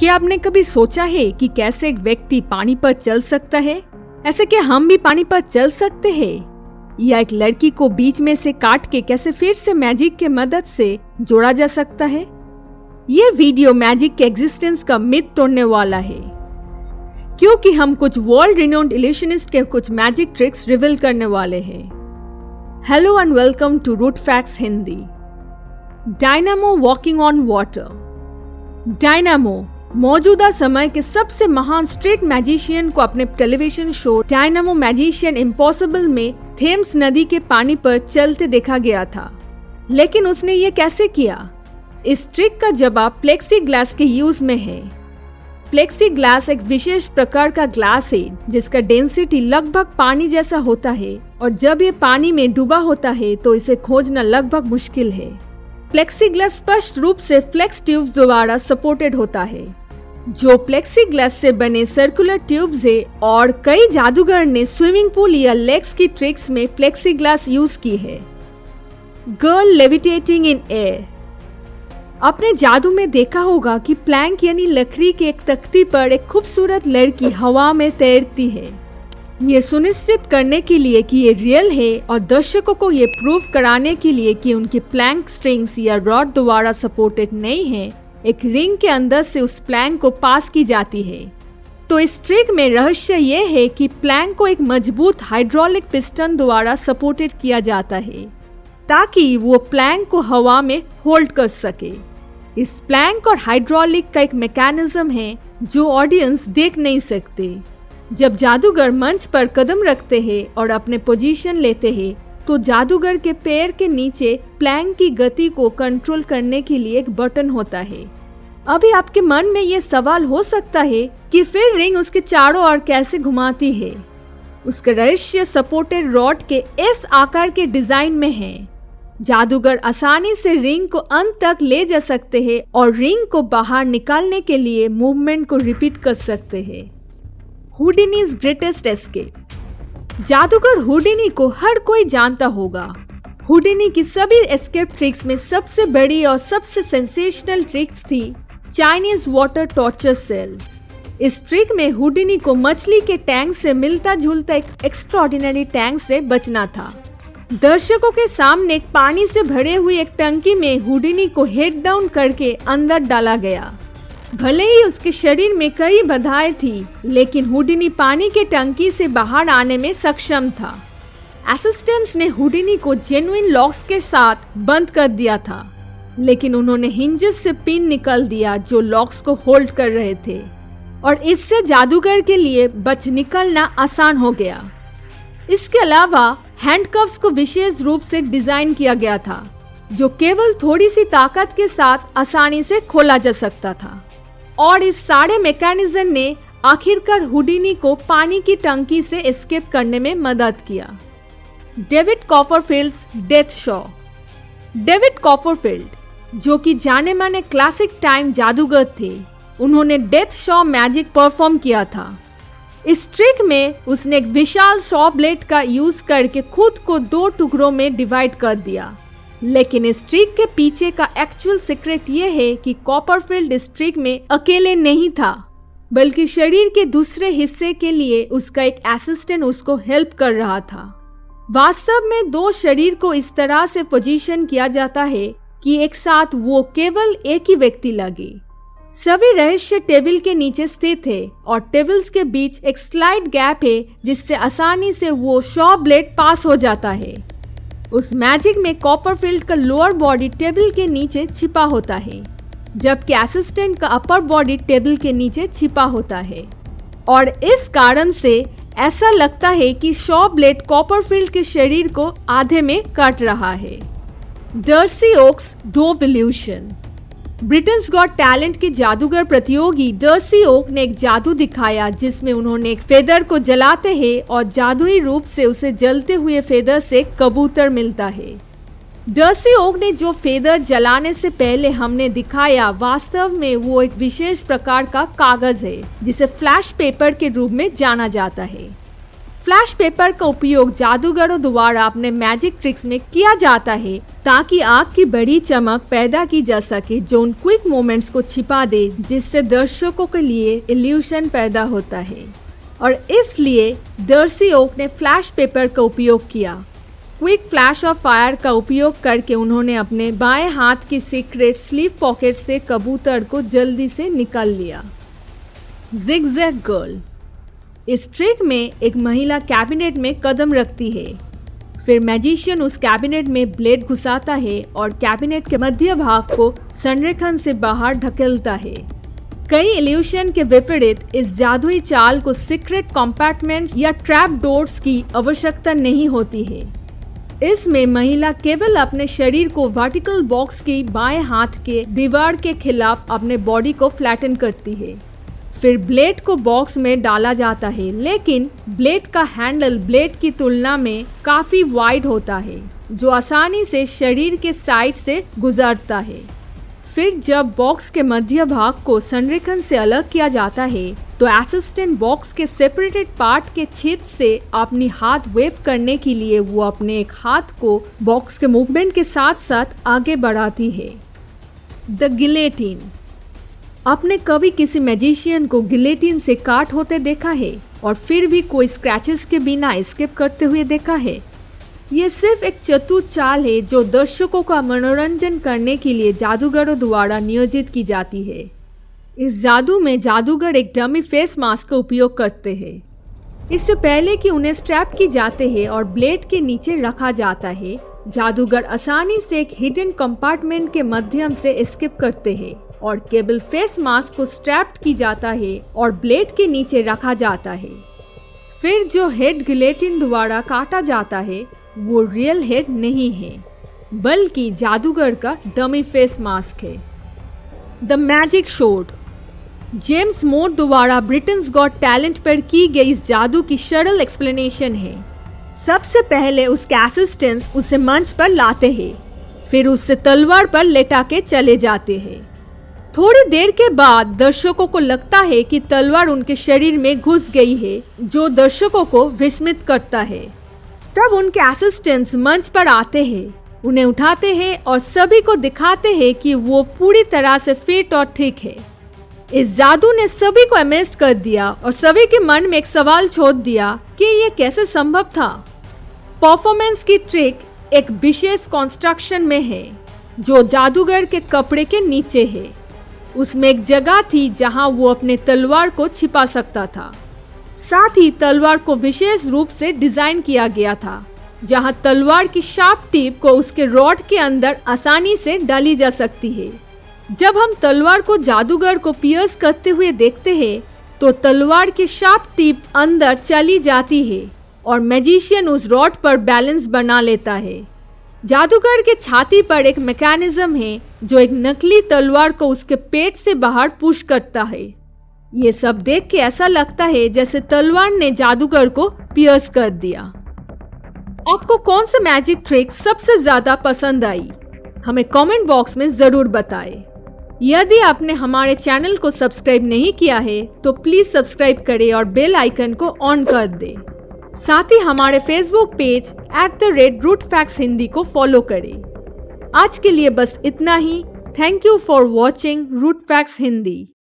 क्या आपने कभी सोचा है कि कैसे एक व्यक्ति पानी पर चल सकता है? ऐसे क्या हम भी पानी पर चल सकते हैं? या एक लड़की को बीच में से काट के कैसे फिर से मैजिक के मदद से जोड़ा जा सकता है? ये वीडियो मैजिक के एग्जिस्टेंस का मिथ तोड़ने वाला है, क्योंकि हम कुछ वर्ल्ड रिनोन्ड इल्यूशनिस्ट के कुछ मैजिक ट्रिक्स रिवील करने वाले हैं। Hello and welcome to root facts Hindi. Dynamo walking on water. Dynamo मौजूदा समय के सबसे महान स्ट्रीट मैजिशियन को अपने television show Dynamo magician impossible में थेम्स नदी के पानी पर चलते देखा गया था। लेकिन उसने ये कैसे किया? इस ट्रिक का जवाब प्लेक्सी ग्लास के यूज में है। प्लेक्सी ग्लास एक विशेष प्रकार का ग्लास है जिसका डेंसिटी लगभग पानी जैसा होता है, और जब ये पानी में डूबा होता है तो इसे खोजना लगभग मुश्किल है। प्लेक्सी ग्लास स्पष्ट रूप से फ्लेक्स ट्यूब्स द्वारा सपोर्टेड होता है, जो प्लेक्सी ग्लास से बने सर्कुलर ट्यूब्स है, और कई जादूगर ने स्विमिंग पूल या लेक्स की ट्रिक्स में प्लेक्सी ग्लास यूज की है। Girl levitating in air. आपने जादू में देखा होगा कि प्लैंक यानी लकड़ी के एक तख्ती पर एक खूबसूरत लड़की हवा में तैरती है। ये सुनिश्चित करने के लिए कि ये रियल है और दर्शकों को ये प्रूव कराने के लिए कि उनके प्लैंक स्ट्रिंग्स या रॉड द्वारा सपोर्टेड नहीं है, एक रिंग के अंदर से उस प्लैंक को पास की जाती है। तो इस ट्रिक में रहस्य ये है कि प्लैंक को एक मजबूत हाइड्रोलिक पिस्टन द्वारा सपोर्टेड किया जाता है ताकि वो प्लैंक को हवा में होल्ड कर सके। इस प्लैंक और हाइड्रोलिक का एक मैकेनिज्म है जो ऑडियंस देख नहीं सकते। जब जादूगर मंच पर कदम रखते हैं और अपने पोजीशन लेते हैं, तो जादूगर के पैर के नीचे प्लैंक की गति को कंट्रोल करने के लिए एक बटन होता है। अभी आपके मन में ये सवाल हो सकता है कि फिर रिंग उसके चारों ओर कैसे घुमाती है। उसका रहस्य सपोर्टेड रॉड के इस आकार के डिजाइन में है। जादूगर आसानी से रिंग को अंत तक ले जा सकते हैं और रिंग को बाहर निकालने के लिए मूवमेंट को रिपीट कर सकते हैं। हुडिनीज ग्रेटेस्ट एस्केप। जादूगर हुडिनी को हर कोई जानता होगा। हुडिनी की सभी एस्केप ट्रिक्स में सबसे बड़ी और सबसे सेंसेशनल ट्रिक्स थी चाइनीज वाटर टॉर्चर सेल। इस ट्रिक में हुडिनी को मछली के टैंक से मिलता जुलता एक एक्स्ट्राऑर्डिनरी टैंक से बचना था। दर्शकों के सामने पानी से भरे हुई एक टंकी में हुडिनी को हेड डाउन करके अंदर डाला गया। भले ही उसके शरीर में कई बाधाएं थी, लेकिन हुडिनी पानी के टंकी से बाहर आने में सक्षम था। असिस्टेंट्स ने हुडिनी को जेन्युइन लॉक्स के साथ बंद कर दिया था, लेकिन उन्होंने हिंजेस से पिन निकाल दिया जो लॉक्स को होल्ड कर रहे थे, और इससे जादूगर के लिए बच निकलना आसान हो गया। इसके अलावा हैंडकफ्स को विशेष रूप से डिजाइन किया गया था, जो केवल थोड़ी सी ताकत के साथ आसानी से खोला जा सकता था, और इस सारे मैकेनिज्म ने आखिरकार हुडिनी को पानी की टंकी से एस्केप करने में मदद किया। David Copperfield's death show. David Copperfield, जो कि जाने माने क्लासिक टाइम जादूगर थे, उन्होंने डेथ शो मैजिक परफॉर्म किया था। इस ट्रिक में उसने एक विशाल शॉ ब्लेड का यूज करके खुद को 2 टुकड़ों में डिवाइड कर दिया। लेकिन इस ट्रिक के पीछे का एक्चुअल सीक्रेट ये है कि कॉपरफील्ड इस ट्रिक में अकेले नहीं था, बल्कि शरीर के दूसरे हिस्से के लिए उसका एक असिस्टेंट उसको हेल्प कर रहा था। वास्तव में 2 शरीर को इस तरह से पोजीशन किया जाता है कि एक साथ वो केवल एक ही व्यक्ति लगे। सभी रहस्य टेबल के नीचे स्थित है, और टेबल्स के बीच एक स्लाइड गैप है जिससे आसानी से वो शॉ ब्लेड पास हो जाता है। उस मैजिक में कॉपरफील्ड का लोअर बॉडी टेबल के नीचे छिपा होता है, जबकि असिस्टेंट का अपर बॉडी टेबल के नीचे छिपा होता है, और इस कारण से ऐसा लगता है कि शॉ ब्लेड कॉपरफील्ड के शरीर को आधे में काट रहा है। Darcy Oakes dove illusion. Britain's got talent के जादूगर प्रतियोगी डर्सी ओक ने एक जादू दिखाया जिसमें उन्होंने एक फेदर को जलाते हैं और जादुई रूप से उसे जलते हुए फेदर से कबूतर मिलता है। डर्सी ओक ने जो फेदर जलाने से पहले हमने दिखाया, वास्तव में वो एक विशेष प्रकार का कागज है जिसे फ्लैश पेपर के रूप में जाना जाता है। फ्लैश पेपर का उपयोग जादूगरों द्वारा अपने मैजिक ट्रिक्स में किया जाता है ताकि आग की बड़ी चमक पैदा की जा सके जो उन क्विक मोमेंट्स को छिपा दे जिससे दर्शकों के लिए इल्यूशन पैदा होता है। और इसलिए डर्सी ओक ने फ्लैश पेपर का उपयोग किया। क्विक फ्लैश ऑफ फायर का उपयोग करके उन्होंने अपने बाएं हाथ की सीक्रेट स्लीव पॉकेट से कबूतर को जल्दी से निकाल लिया। Zigzag girl. इस ट्रिक में एक महिला कैबिनेट में कदम रखती है, फिर मैजिशियन उस कैबिनेट में ब्लेड घुसाता है और कैबिनेट के मध्य भाग को संरेखण से बाहर धकेलता है। कई इल्यूशन के विपरीत इस जादुई चाल को सीक्रेट कंपार्टमेंट या ट्रैप डोर्स की आवश्यकता नहीं होती है। इसमें महिला केवल अपने शरीर को वर्टिकल बॉक्स की बाएं हाथ के दीवार के खिलाफ अपने बॉडी को फ्लैटन करती है। फिर ब्लेड को बॉक्स में डाला जाता है, लेकिन ब्लेड का हैंडल ब्लेड की तुलना में काफी वाइड होता है जो आसानी से शरीर के साइड से गुजरता है। फिर जब बॉक्स के मध्य भाग को संरेखण से अलग किया जाता है तो असिस्टेंट बॉक्स के सेपरेटेड पार्ट के छेद से अपनी हाथ वेव करने के लिए वो अपने एक हाथ को बॉक्स के मूवमेंट के साथ साथ आगे बढ़ाती है। The guillotine. आपने कभी किसी मैजिशियन को गिलेटिन से काट होते देखा है और फिर भी कोई स्क्रैचेस के बिना एस्केप करते हुए देखा है? ये सिर्फ एक चतुर चाल है जो दर्शकों का मनोरंजन करने के लिए जादूगरों द्वारा नियोजित की जाती है। इस जादू में जादूगर एक डमी फेस मास्क का उपयोग करते हैं। इससे पहले कि उन्हें स्ट्रैप की जाते हैं और ब्लेड के नीचे रखा जाता है, जादूगर आसानी से एक हिडन कंपार्टमेंट के माध्यम से एस्केप करते हैं और केवल फेस मास्क को स्ट्रैप की जाता है और ब्लेड के नीचे रखा जाता है। फिर जो हेड गिलेटिन द्वारा काटा जाता है वो रियल हेड नहीं है, बल्कि जादूगर का डमी फेस मास्क है। The magic shot. जेम्स मोर द्वारा ब्रिटेन्स गॉट टैलेंट पर की गई इस जादू की सरल एक्सप्लेनेशन है। सबसे पहले उसके असिस्टेंट्स उसे मंच पर लाते हैं, फिर उससे तलवार पर लेटा के चले जाते हैं। थोड़ी देर के बाद दर्शकों को लगता है कि तलवार उनके शरीर में घुस गई है, जो दर्शकों को विस्मित करता है। तब उनके असिस्टेंट्स मंच पर आते हैं, उन्हें उठाते हैं और सभी को दिखाते हैं कि वो पूरी तरह से फिट और ठीक है। इस जादू ने सभी को अमेज्ड कर दिया और सभी के मन में एक सवाल छोड़ दिया कि ये कैसे संभव था। परफॉर्मेंस की ट्रिक एक विशेष कंस्ट्रक्शन में है जो जादूगर के कपड़े के नीचे है। उसमें एक जगह थी जहां वो अपने तलवार को छिपा सकता था। साथ ही तलवार को विशेष रूप से डिजाइन किया गया था जहां तलवार की शार्प टिप को उसके रॉड के अंदर आसानी से डाली जा सकती है। जब हम तलवार को जादूगर को पियर्स करते हुए देखते हैं तो तलवार की शार्प टिप अंदर चली जाती है और मैजिशियन उस रॉड पर बैलेंस बना लेता है। जादूगर के छाती पर एक मैकेनिज्म है जो एक नकली तलवार को उसके पेट से बाहर पुश करता है। ये सब देख के ऐसा लगता है जैसे तलवार ने जादूगर को पियर्स कर दिया। आपको कौन सा मैजिक ट्रिक सबसे ज्यादा पसंद आई? हमें कमेंट बॉक्स में जरूर बताएं। यदि आपने हमारे चैनल को सब्सक्राइब नहीं किया है तो प्लीज सब्सक्राइब करें और बेल आइकन को ऑन कर दें। साथ ही हमारे फेसबुक पेज @rootfactshindy को फॉलो करें। आज के लिए बस इतना ही। Thank you for watching root facts Hindi.